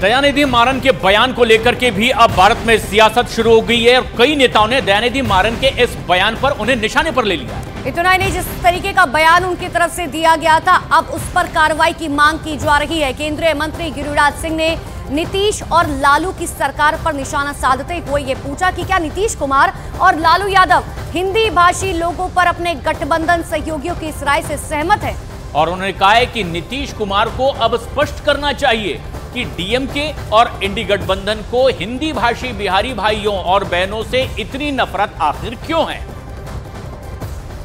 दयानिधि मारन के बयान को लेकर के भी अब भारत में सियासत शुरू हो गई है और कई नेताओं ने दयानिधि मारन के इस बयान पर उन्हें निशाने पर ले लिया है। इतना ही नहीं, जिस तरीके का बयान उनकी तरफ से दिया गया था, अब उस पर कार्रवाई की मांग की जा रही है। केंद्रीय मंत्री गिरिराज सिंह ने नीतीश और लालू की सरकार पर निशाना साधते हुए ये पूछा कि क्या नीतीश कुमार और लालू यादव हिंदी भाषी लोगों पर अपने गठबंधन सहयोगियों की इस राय से सहमत है। और उन्होंने कहा है कि नीतीश कुमार को अब स्पष्ट करना चाहिए कि डीएमके और इंडी गठबंधन को हिंदी भाषी बिहारी भाइयों और बहनों से इतनी नफरत आखिर क्यों है।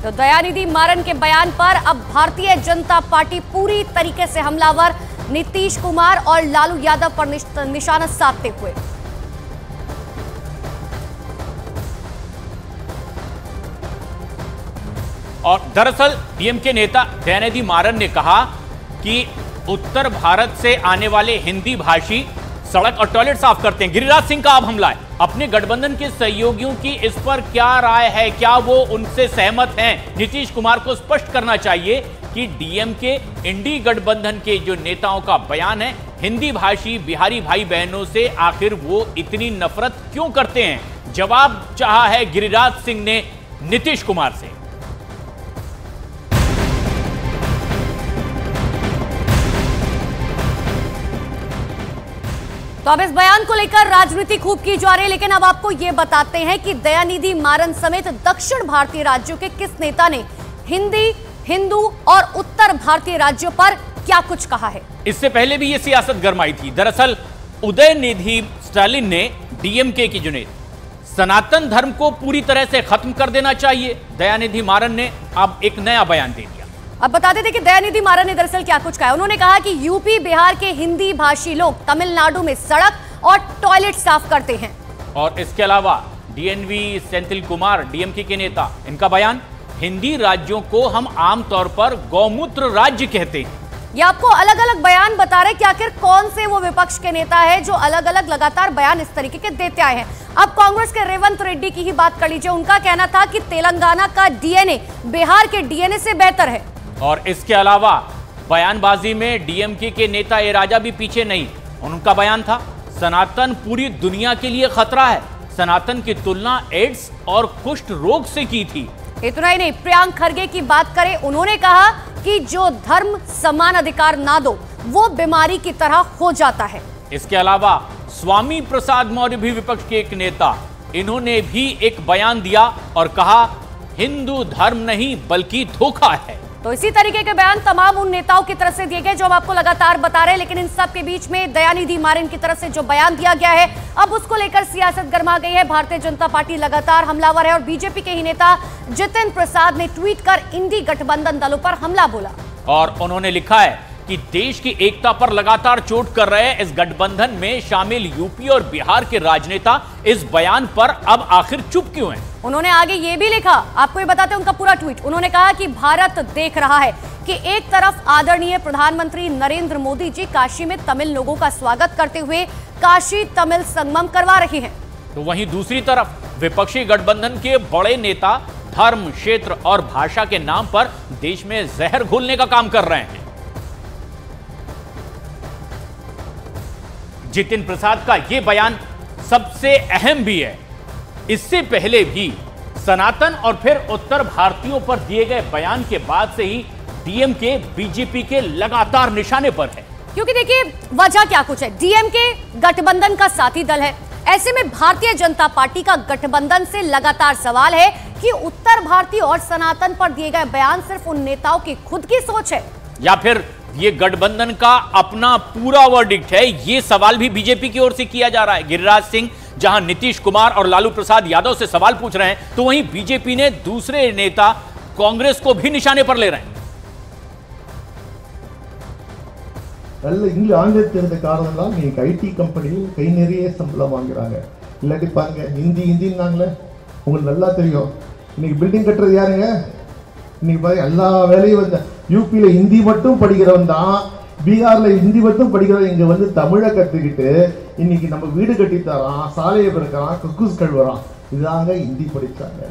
तो दयानिधि मारन के बयान पर अब भारतीय जनता पार्टी पूरी तरीके से हमलावर, नीतीश कुमार और लालू यादव पर निशाना साधते हुए। और दरअसल डीएमके नेता दयानिधि मारन ने कहा कि उत्तर भारत से आने वाले हिंदी भाषी सड़क और टॉयलेट साफ करते हैं। गिरिराज सिंह का अब हमला है। अपने गठबंधन के सहयोगियों की इस पर क्या राय है, क्या वो उनसे सहमत हैं? नीतीश कुमार को स्पष्ट करना चाहिए कि डीएमके इंडी गठबंधन के जो नेताओं का बयान है, हिंदी भाषी बिहारी भाई बहनों से आखिर वो इतनी नफरत क्यों करते हैं। जवाब चाहा है गिरिराज सिंह ने नीतीश कुमार से। तो अब इस बयान को लेकर राजनीति खूब की जा रही है, लेकिन अब आपको यह बताते हैं कि दयानिधि मारन समेत दक्षिण भारतीय राज्यों के किस नेता ने हिंदी, हिंदू और उत्तर भारतीय राज्यों पर क्या कुछ कहा है। इससे पहले भी यह सियासत गरमाई थी। दरअसल उदयनिधि स्टालिन ने डीएमके की जुनेद, सनातन धर्म को पूरी तरह से खत्म कर देना चाहिए। दयानिधि मारन ने अब एक नया बयान दे दिया। अब बताते थे कि दयानिधि मारन ने दरअसल क्या कुछ कहा। उन्होंने कहा कि यूपी बिहार के हिंदी भाषी लोग तमिलनाडु में सड़क और टॉयलेट साफ करते हैं। और इसके अलावा डीएनवी सेंथिल कुमार डीएमके के नेता, इनका बयान, हिंदी राज्यों को हम आमतौर पर गौमूत्र राज्य कहते हैं। ये आपको अलग अलग बयान बता रहे कि आखिर कौन से वो विपक्ष के नेता है जो अलग अलग लगातार बयान इस तरीके के देते आए हैं। अब कांग्रेस के रेवंत रेड्डी की ही बात कर लीजिए। उनका कहना था कि तेलंगाना का डीएनए बिहार के डीएनए से बेहतर है। और इसके अलावा बयानबाजी में डीएमके के नेता ए राजा भी पीछे नहीं। उनका बयान था, सनातन पूरी दुनिया के लिए खतरा है। सनातन की तुलना एड्स और कुष्ठ रोग से की थी। इतना ही नहीं, प्रियंक खरगे की बात करें, उन्होंने कहा कि जो धर्म समान अधिकार ना दो वो बीमारी की तरह हो जाता है। इसके अलावा स्वामी प्रसाद मौर्य भी विपक्ष के एक नेता, इन्होंने भी एक बयान दिया और कहा हिंदू धर्म नहीं बल्कि धोखा है। तो इसी तरीके के बयान तमाम उन नेताओं की तरफ से दिए गए जो हम आपको लगातार बता रहे हैं, लेकिन इन सब के बीच में दयानिधि मारन की तरफ से जो बयान दिया गया है, अब उसको लेकर सियासत गर्मा गई है। भारतीय जनता पार्टी लगातार हमलावर है और बीजेपी के ही नेता जितिन प्रसाद ने ट्वीट कर इंडी गठबंधन दलों पर हमला बोला। और उन्होंने लिखा है कि देश की एकता पर लगातार चोट कर रहे इस गठबंधन में शामिल यूपी और बिहार के राजनेता इस बयान पर अब आखिर चुप क्यों हैं? उन्होंने आगे ये भी लिखा, आपको ये बताते हैं उनका पूरा ट्वीट। उन्होंने कहा कि भारत देख रहा है कि एक तरफ आदरणीय प्रधानमंत्री नरेंद्र मोदी जी काशी में तमिल लोगों का स्वागत करते हुए काशी तमिल संगमम करवा रहे हैं, तो वहीं दूसरी तरफ विपक्षी गठबंधन के बड़े नेता धर्म, क्षेत्र और भाषा के नाम पर देश में जहर घोलने का काम कर रहे हैं। जितिन प्रसाद का यह बयान सबसे अहम भी है। इससे पहले भी सनातन और फिर उत्तर भारतीयों पर दिए गए बयान के बाद से ही डीएमके बीजेपी के लगातार निशाने पर है। क्योंकि देखिए वजह क्या कुछ है, डीएमके गठबंधन का साथी दल है। ऐसे में भारतीय जनता पार्टी का गठबंधन से लगातार सवाल है कि उत्तर भारतीय और सनातन पर दिए गए बयान सिर्फ उन नेताओं की खुद की सोच है या फिर ये गठबंधन का अपना पूरा वर्डिक्ट है। ये सवाल भी बीजेपी की ओर से किया जा रहा है। गिरिराज सिंह जहां नीतीश कुमार और लालू प्रसाद यादव से सवाल पूछ रहे हैं, तो वहीं बीजेपी ने दूसरे नेता कांग्रेस को भी निशाने पर ले रहे हैं। ஆங்கிலம் தெரிந்த காரணம்லாம் நீங்க ஐடி கம்பெனியில் கை நிறைய சம்பளம் வாங்குறாங்க. இல்லாட்டி பாருங்க ஹிந்தின்னாங்களே உங்களுக்கு நல்லா தெரியும். இன்னைக்கு பில்டிங் கட்டுறது யாருங்க? இன்னைக்கு பாருங்க எல்லா வேலையும் வந்து யூபியில் ஹிந்தி மட்டும் படிக்கிறவன் தான், பீகாரில் ஹிந்தி மட்டும் படிக்கிறவன் இங்கே வந்து தமிழை கற்றுக்கிட்டு இன்னைக்கு நம்ம வீடு கட்டி தரான், சாலையை பிறக்கிறான், கக்கூஸ் கழுவுறான். இதுதாங்க ஹிந்தி படித்தாங்க.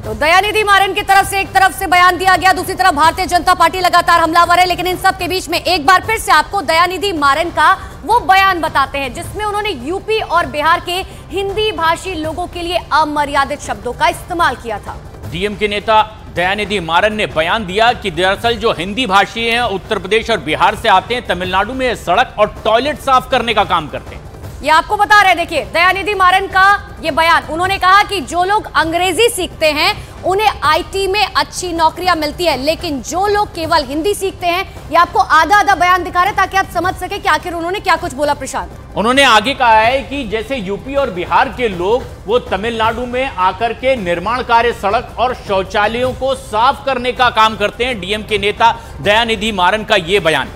तो दयानिधि मारन की तरफ से एक तरफ से बयान दिया गया, दूसरी तरफ भारतीय जनता पार्टी लगातार हमलावर है। लेकिन इन सब के बीच में एक बार फिर से आपको दयानिधि मारन का वो बयान बताते हैं जिसमें उन्होंने यूपी और बिहार के हिंदी भाषी लोगों के लिए अमर्यादित शब्दों का इस्तेमाल किया था। डीएमके नेता दयानिधि मारन ने बयान दिया कि दरअसल जो हिंदी भाषी हैं उत्तर प्रदेश और बिहार से आते हैं, तमिलनाडु में सड़क और टॉयलेट साफ करने का काम करते हैं। ये आपको बता रहे, देखिए दयानिधि मारन का ये बयान। उन्होंने कहा कि जो लोग अंग्रेजी सीखते हैं उन्हें आईटी में अच्छी नौकरियां मिलती है, लेकिन जो लोग केवल हिंदी सीखते हैं, ये आपको आधा आधा बयान दिखा रहे ताकि आप समझ सके कि आखिर उन्होंने क्या कुछ बोला। प्रशांत, उन्होंने आगे कहा है कि जैसे यूपी और बिहार के लोग वो तमिलनाडु में आकर के निर्माण कार्य, सड़क और शौचालयों को साफ करने का काम करते हैं। डीएमके नेता दयानिधि मारन का ये बयान।